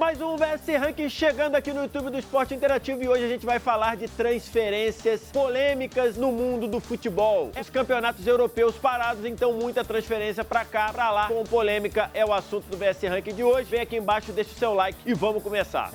Mais um VS Ranking chegando aqui no YouTube do Esporte Interativo e hoje a gente vai falar de transferências polêmicas no mundo do futebol. Os campeonatos europeus parados, então muita transferência pra cá, pra lá, com polêmica é o assunto do VS Ranking de hoje. Vem aqui embaixo, deixa o seu like e vamos começar.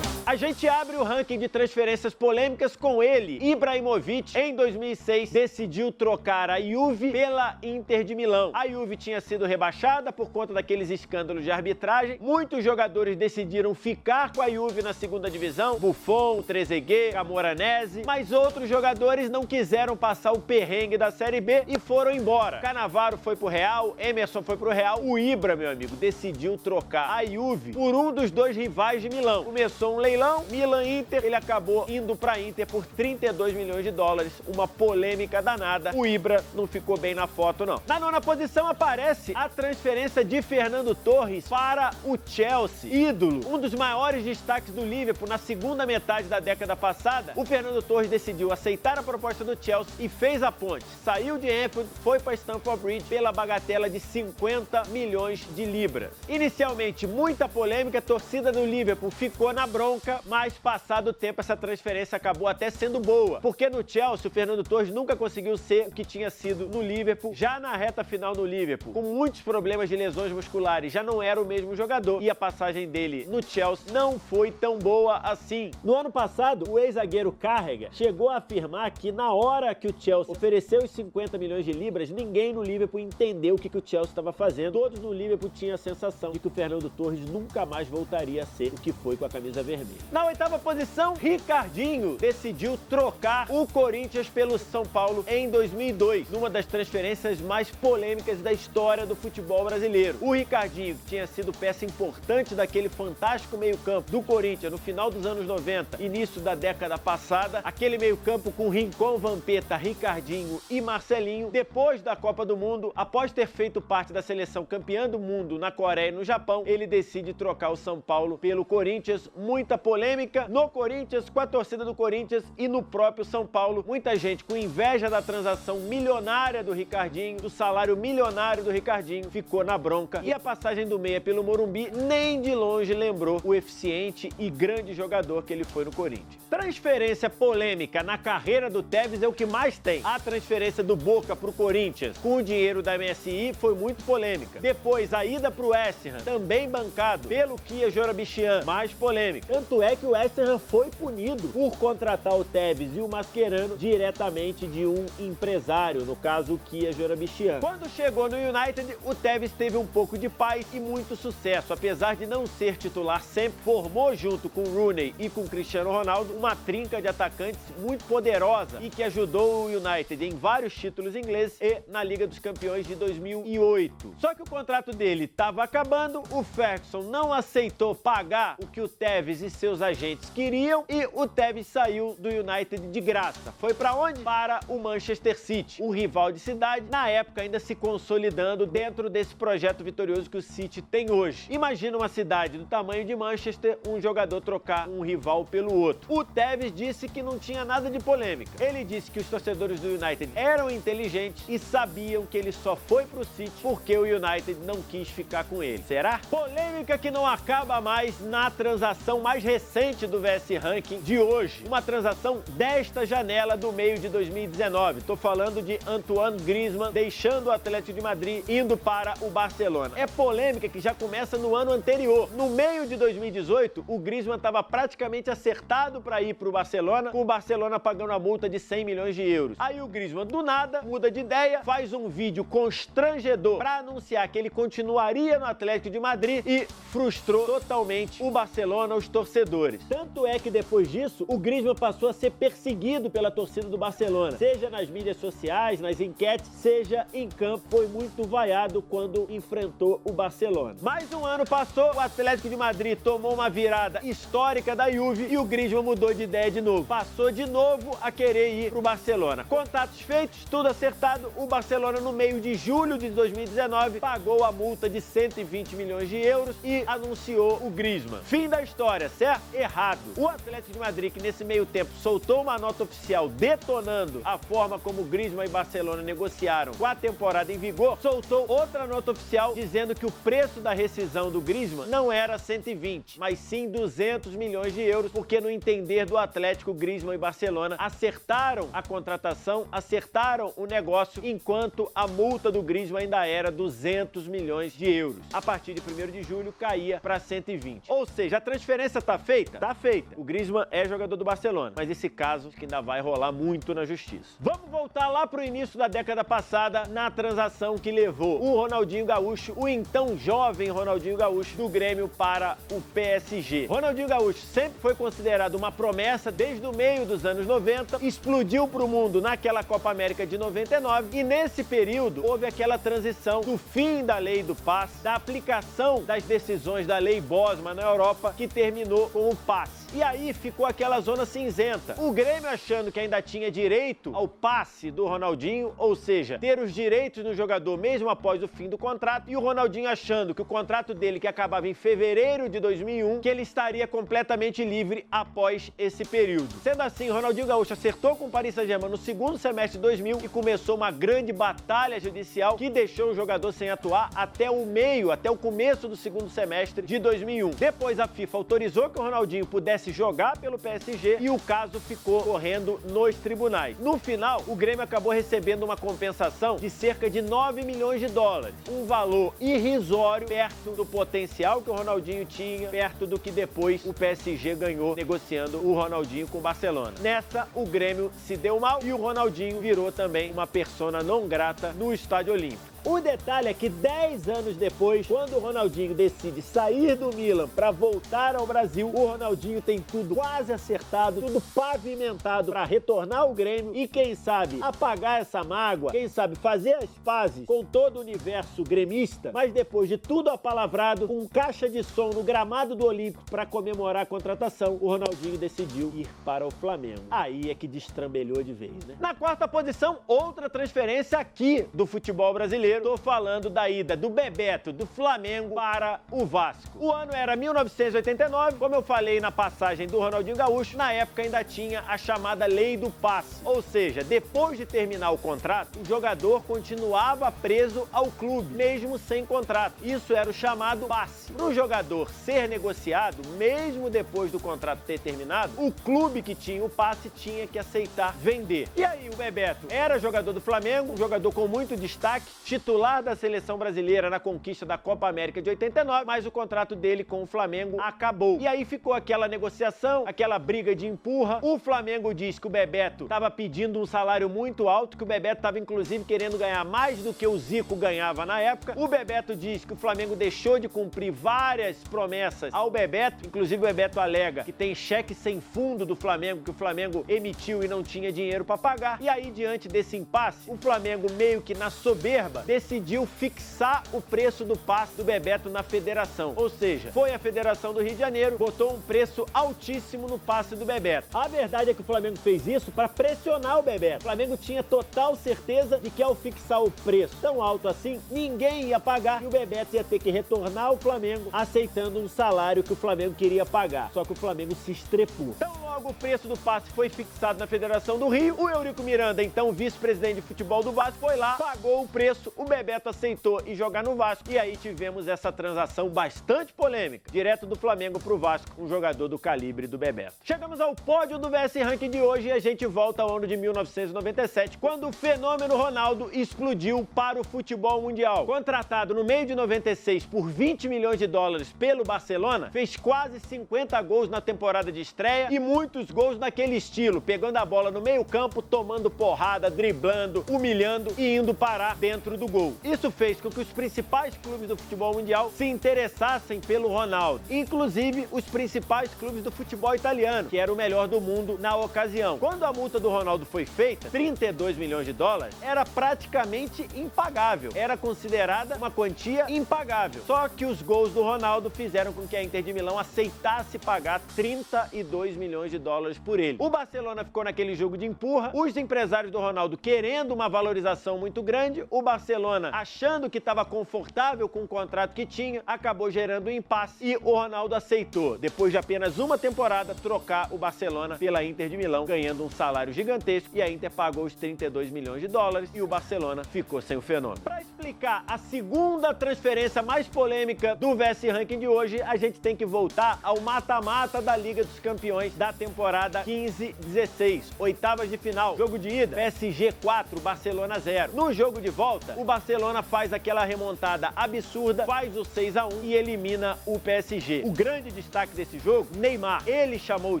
A gente abre o ranking de transferências polêmicas com ele. Ibrahimovic, em 2006, decidiu trocar a Juve pela Inter de Milão. A Juve tinha sido rebaixada por conta daqueles escândalos de arbitragem. Muitos jogadores decidiram ficar com a Juve na segunda divisão, Buffon, Trezeguet, Camoranesi, mas outros jogadores não quiseram passar o perrengue da Série B e foram embora. Cannavaro foi pro Real, Emerson foi pro Real, o Ibra, meu amigo, decidiu trocar a Juve por um dos dois rivais de Milão. Começou um leilão, Milan-Inter, ele acabou indo pra Inter por 32 milhões de dólares, uma polêmica danada. O Ibra não ficou bem na foto, não. Na nona posição aparece a transferência de Fernando Torres para o Chelsea, ídolo, um dos maiores destaques do Liverpool na segunda metade da década passada. O Fernando Torres decidiu aceitar a proposta do Chelsea e fez a ponte. Saiu de Anfield, foi para Stamford Bridge pela bagatela de 50 milhões de libras. Inicialmente, muita polêmica, a torcida do Liverpool ficou na bronca, mas passado o tempo essa transferência acabou até sendo boa, porque no Chelsea o Fernando Torres nunca conseguiu ser o que tinha sido no Liverpool. Já na reta final no Liverpool, com muitos problemas de lesões musculares, já não era o mesmo jogador e a passagem dele no Chelsea não foi tão boa assim. No ano passado, o ex-zagueiro Carragher chegou a afirmar que na hora que o Chelsea ofereceu os 50 milhões de libras, ninguém no Liverpool entendeu o que o Chelsea estava fazendo. Todos no Liverpool tinham a sensação de que o Fernando Torres nunca mais voltaria a ser o que foi com a camisa vermelha. Na oitava posição, Ricardinho decidiu trocar o Corinthians pelo São Paulo em 2002, numa das transferências mais polêmicas da história do futebol brasileiro. O Ricardinho, que tinha sido peça importante daquele fantástico meio-campo do Corinthians no final dos anos 90, início da década passada, aquele meio-campo com Rincon, Vampeta, Ricardinho e Marcelinho, depois da Copa do Mundo, após ter feito parte da seleção campeã do mundo na Coreia e no Japão, ele decide trocar o São Paulo pelo Corinthians. Muita polêmica no Corinthians, com a torcida do Corinthians e no próprio São Paulo. Muita gente com inveja da transação milionária do Ricardinho, do salário milionário do Ricardinho, ficou na bronca. E a passagem do meia pelo Morumbi nem de longe lembrou o eficiente e grande jogador que ele foi no Corinthians. Transferência polêmica na carreira do Tevez é o que mais tem. A transferência do Boca pro Corinthians com o dinheiro da MSI foi muito polêmica. Depois, a ida pro West Ham, também bancado pelo Kia Jorabichian, mais polêmica. Tanto é que o West Ham foi punido por contratar o Tevez e o Mascherano diretamente de um empresário, no caso o Kia Jorabichian. Quando chegou no United, o Tevez teve um pouco de paz e muito sucesso. Apesar de não ser titular sempre, formou junto com Rooney e com Cristiano Ronaldo uma trinca de atacantes muito poderosa e que ajudou o United em vários títulos ingleses e na Liga dos Campeões de 2008. Só que o contrato dele estava acabando, o Ferguson não aceitou pagar o que o Tevez e seus agentes queriam e o Tevez saiu do United de graça. Foi para onde? Para o Manchester City, o rival de cidade, na época ainda se consolidando dentro desse projeto vitorioso que o City tem hoje. Imagina uma cidade do tamanho de Manchester, um jogador trocar um rival pelo outro. O Tevez disse que não tinha nada de polêmica. Ele disse que os torcedores do United eram inteligentes e sabiam que ele só foi pro City porque o United não quis ficar com ele. Será? Polêmica que não acaba mais na transação mais recente do VS Ranking de hoje. Uma transação desta janela do meio de 2019. Tô falando de Antoine Griezmann deixando o Atlético de Madrid indo para o Barcelona. É polêmica que já começa no ano anterior. No meio de 2018, o Griezmann estava praticamente acertado para ir para o Barcelona, com o Barcelona pagando a multa de 100 milhões de euros. Aí o Griezmann, do nada, muda de ideia, faz um vídeo constrangedor para anunciar que ele continuaria no Atlético de Madrid e frustrou totalmente o Barcelona, os torcedores. Tanto é que depois disso, o Griezmann passou a ser perseguido pela torcida do Barcelona, seja nas mídias sociais, nas enquetes, seja em campo. Foi muito vaiado quando enfrentou o Barcelona. Mais um ano passou, o Atlético de Madrid tomou uma virada histórica da Juve e o Griezmann mudou de ideia de novo. Passou de novo a querer ir pro Barcelona. Contatos feitos, tudo acertado, o Barcelona no meio de julho de 2019 pagou a multa de 120 milhões de euros e anunciou o Griezmann. Fim da história, certo? certo? Errado. O Atlético de Madrid, que nesse meio tempo soltou uma nota oficial detonando a forma como Griezmann e Barcelona negociaram com a temporada em vigor, soltou outra nota oficial dizendo que o preço da rescisão do Griezmann não era 120, mas sim 200 milhões de euros, porque no entender do Atlético, Griezmann e Barcelona acertaram a contratação, acertaram o negócio, enquanto a multa do Griezmann ainda era 200 milhões de euros. A partir de 1º de julho caía para 120. Ou seja, a transferência tá feita? Tá feita. O Griezmann é jogador do Barcelona, mas esse caso que ainda vai rolar muito na justiça. Vamos voltar lá pro início da década passada, na transação que levou o Ronaldinho Gaúcho, o então jovem Ronaldinho Gaúcho, do Grêmio para o PSG. Ronaldinho Gaúcho sempre foi considerado uma promessa desde o meio dos anos 90, explodiu pro mundo naquela Copa América de 99 e nesse período houve aquela transição do fim da lei do passe, da aplicação das decisões da lei Bosman na Europa, que terminou com o passe. E aí ficou aquela zona cinzenta. O Grêmio achando que ainda tinha direito ao passe do Ronaldinho, ou seja, ter os direitos do jogador mesmo após o fim do contrato, e o Ronaldinho achando que o contrato dele, que acabava em fevereiro de 2001, que ele estaria completamente livre após esse período. Sendo assim, o Ronaldinho Gaúcho acertou com o Paris Saint-Germain no segundo semestre de 2000 e começou uma grande batalha judicial que deixou o jogador sem atuar até o começo do segundo semestre de 2001. Depois a FIFA autorizou que o Ronaldinho pudesse jogar pelo PSG e o caso ficou correndo nos tribunais. No final, o Grêmio acabou recebendo uma compensação de cerca de 9 milhões de dólares, um valor irrisório perto do potencial que o Ronaldinho tinha, perto do que depois o PSG ganhou negociando o Ronaldinho com o Barcelona. Nessa, o Grêmio se deu mal e o Ronaldinho virou também uma persona não grata no Estádio Olímpico. O detalhe é que 10 anos depois, quando o Ronaldinho decide sair do Milan para voltar ao Brasil, o Ronaldinho tem tudo quase acertado, tudo pavimentado para retornar ao Grêmio e, quem sabe, apagar essa mágoa, quem sabe fazer as pazes com todo o universo gremista, mas depois de tudo apalavrado, com caixa de som no gramado do Olímpico para comemorar a contratação, o Ronaldinho decidiu ir para o Flamengo. Aí é que destrambelhou de vez, né? Na quarta posição, outra transferência aqui do futebol brasileiro. Tô falando da ida do Bebeto do Flamengo para o Vasco. O ano era 1989, como eu falei na passagem do Ronaldinho Gaúcho, na época ainda tinha a chamada lei do passe. Ou seja, depois de terminar o contrato, o jogador continuava preso ao clube, mesmo sem contrato. Isso era o chamado passe. Para o jogador ser negociado, mesmo depois do contrato ter terminado, o clube que tinha o passe tinha que aceitar vender. E aí o Bebeto era jogador do Flamengo, um jogador com muito destaque, titular da seleção brasileira na conquista da Copa América de 89, mas o contrato dele com o Flamengo acabou. E aí ficou aquela negociação, aquela briga de empurra. O Flamengo diz que o Bebeto estava pedindo um salário muito alto, que o Bebeto estava inclusive querendo ganhar mais do que o Zico ganhava na época. O Bebeto diz que o Flamengo deixou de cumprir várias promessas ao Bebeto, inclusive o Bebeto alega que tem cheque sem fundo do Flamengo, que o Flamengo emitiu e não tinha dinheiro para pagar. E aí, diante desse impasse, o Flamengo, meio que na soberba, decidiu fixar o preço do passe do Bebeto na federação. Ou seja, foi a Federação do Rio de Janeiro, botou um preço altíssimo no passe do Bebeto. A verdade é que o Flamengo fez isso para pressionar o Bebeto. O Flamengo tinha total certeza de que ao fixar o preço tão alto assim, ninguém ia pagar e o Bebeto ia ter que retornar ao Flamengo aceitando um salário que o Flamengo queria pagar. Só que o Flamengo se estrepou. Então logo o preço do passe foi fixado na Federação do Rio, o Eurico Miranda, então vice-presidente de futebol do Vasco, foi lá, pagou o preço, o Bebeto aceitou ir jogar no Vasco e aí tivemos essa transação bastante polêmica, direto do Flamengo pro Vasco, um jogador do calibre do Bebeto. Chegamos ao pódio do VS Ranking de hoje e a gente volta ao ano de 1997, quando o fenômeno Ronaldo explodiu para o futebol mundial. Contratado no meio de 96 por 20 milhões de dólares pelo Barcelona, fez quase 50 gols na temporada de estreia e muitos gols naquele estilo, pegando a bola no meio-campo, tomando porrada, driblando, humilhando e indo parar dentro do gol. Isso fez com que os principais clubes do futebol mundial se interessassem pelo Ronaldo, inclusive os principais clubes do futebol italiano, que era o melhor do mundo na ocasião. Quando a multa do Ronaldo foi feita, 32 milhões de dólares, era praticamente impagável, era considerada uma quantia impagável. Só que os gols do Ronaldo fizeram com que a Inter de Milão aceitasse pagar 32 milhões de de dólares por ele. O Barcelona ficou naquele jogo de empurra, os empresários do Ronaldo querendo uma valorização muito grande, o Barcelona achando que estava confortável com o contrato que tinha, acabou gerando um impasse e o Ronaldo aceitou, depois de apenas uma temporada, trocar o Barcelona pela Inter de Milão, ganhando um salário gigantesco, e a Inter pagou os 32 milhões de dólares e o Barcelona ficou sem o fenômeno. Para explicar a segunda transferência mais polêmica do VS Ranking de hoje, a gente tem que voltar ao mata-mata da Liga dos Campeões da temporada 15-16, oitavas de final, jogo de ida, PSG 4, Barcelona 0. No jogo de volta, o Barcelona faz aquela remontada absurda, faz o 6-1 e elimina o PSG. O grande destaque desse jogo, Neymar. Ele chamou o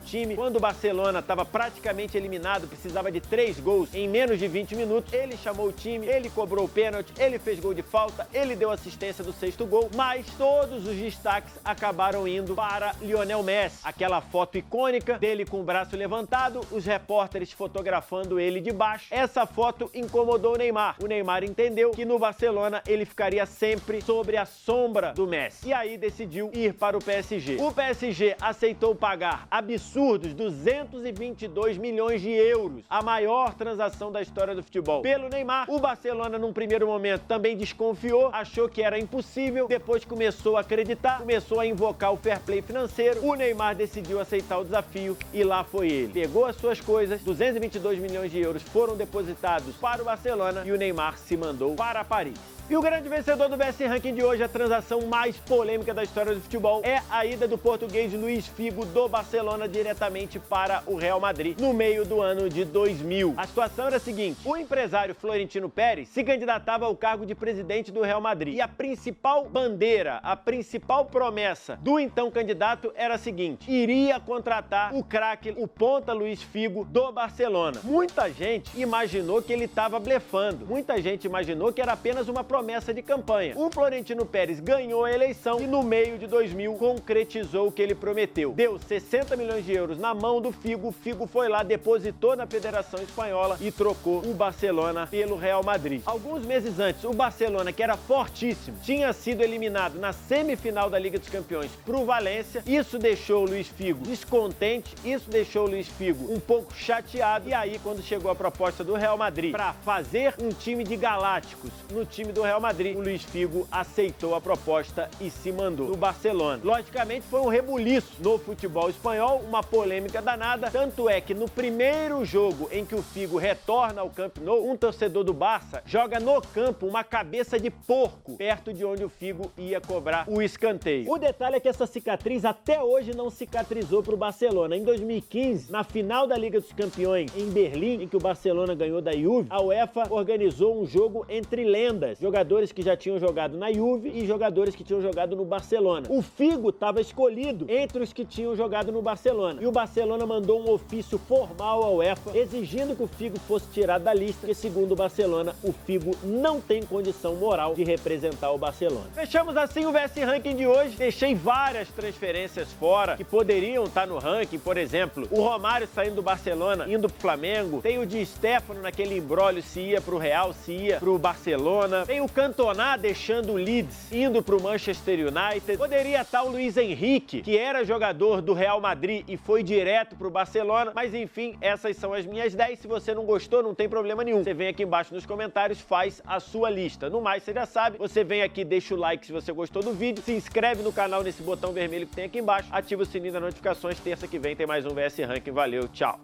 time quando o Barcelona estava praticamente eliminado, precisava de 3 gols em menos de 20 minutos. Ele chamou o time, ele cobrou o pênalti, ele fez gol de falta, ele deu assistência do 6º gol, mas todos os destaques acabaram indo para Lionel Messi. Aquela foto icônica dele com o braço levantado, os repórteres fotografando ele de baixo. Essa foto incomodou o Neymar. O Neymar entendeu que no Barcelona ele ficaria sempre sobre a sombra do Messi. E aí decidiu ir para o PSG. O PSG aceitou pagar absurdos 222 milhões de euros, a maior transação da história do futebol, pelo Neymar. O Barcelona, num primeiro momento, também desconfiou, achou que era impossível, depois começou a acreditar, começou a invocar o fair play financeiro. O Neymar decidiu aceitar o desafio e lá foi ele. Pegou as suas coisas, 222 milhões de euros foram depositados para o Barcelona e o Neymar se mandou para Paris. E o grande vencedor do VS Ranking de hoje, a transação mais polêmica da história do futebol, é a ida do português Luís Figo do Barcelona diretamente para o Real Madrid no meio do ano de 2000. A situação era a seguinte: o empresário Florentino Pérez se candidatava ao cargo de presidente do Real Madrid e a principal bandeira, a principal promessa do então candidato era a seguinte: iria contratar o craque, o ponta Luís Figo do Barcelona. Muita gente imaginou que ele estava blefando, muita gente imaginou que era apenas uma promessa de campanha. O Florentino Pérez ganhou a eleição e no meio de 2000 concretizou o que ele prometeu. Deu 60 milhões de euros na mão do Figo, o Figo foi lá, depositou na Federação Espanhola e trocou o Barcelona pelo Real Madrid. Alguns meses antes, o Barcelona, que era fortíssimo, tinha sido eliminado na semifinal da Liga dos Campeões pro Valência. Isso deixou o Luís Figo descontente, isso deixou o Luís Figo um pouco chateado, e aí quando chegou a proposta do Real Madrid para fazer um time de galácticos no time do Real Madrid, o Luís Figo aceitou a proposta e se mandou no Barcelona. Logicamente foi um rebuliço no futebol espanhol, uma polêmica danada, tanto é que no primeiro jogo em que o Figo retorna ao Camp Nou, um torcedor do Barça joga no campo uma cabeça de porco perto de onde o Figo ia cobrar o escanteio. O detalhe é que essa cicatriz até hoje não cicatrizou para o Barcelona. Em 2015, na final da Liga dos Campeões em Berlim, em que o Barcelona ganhou da Juve, a UEFA organizou um jogo entre lendas, jogadores que já tinham jogado na Juve e jogadores que tinham jogado no Barcelona. O Figo estava escolhido entre os que tinham jogado no Barcelona e o Barcelona mandou um ofício formal à UEFA exigindo que o Figo fosse tirado da lista, porque segundo o Barcelona, o Figo não tem condição moral de representar o Barcelona. Fechamos assim o VS Ranking de hoje. Deixei várias transferências fora que poderiam estar no ranking, por exemplo, o Romário saindo do Barcelona, indo pro Flamengo, tem o Di Stéfano naquele imbróglio se ia pro Real, se ia pro Barcelona, tem o Cantona deixando o Leeds, indo pro Manchester United, poderia estar o Luiz Henrique, que era jogador do Real Madrid e foi direto pro Barcelona, mas enfim, essas são as minhas 10, se você não gostou, não tem problema nenhum, você vem aqui embaixo nos comentários, faz a sua lista. No mais, você já sabe, você vem aqui, deixa o like se você gostou do vídeo, se inscreve no canal nesse botão vermelho que tem aqui embaixo, ativa o sininho das notificações, terça que vem tem mais um VS Ranking, valeu, tchau!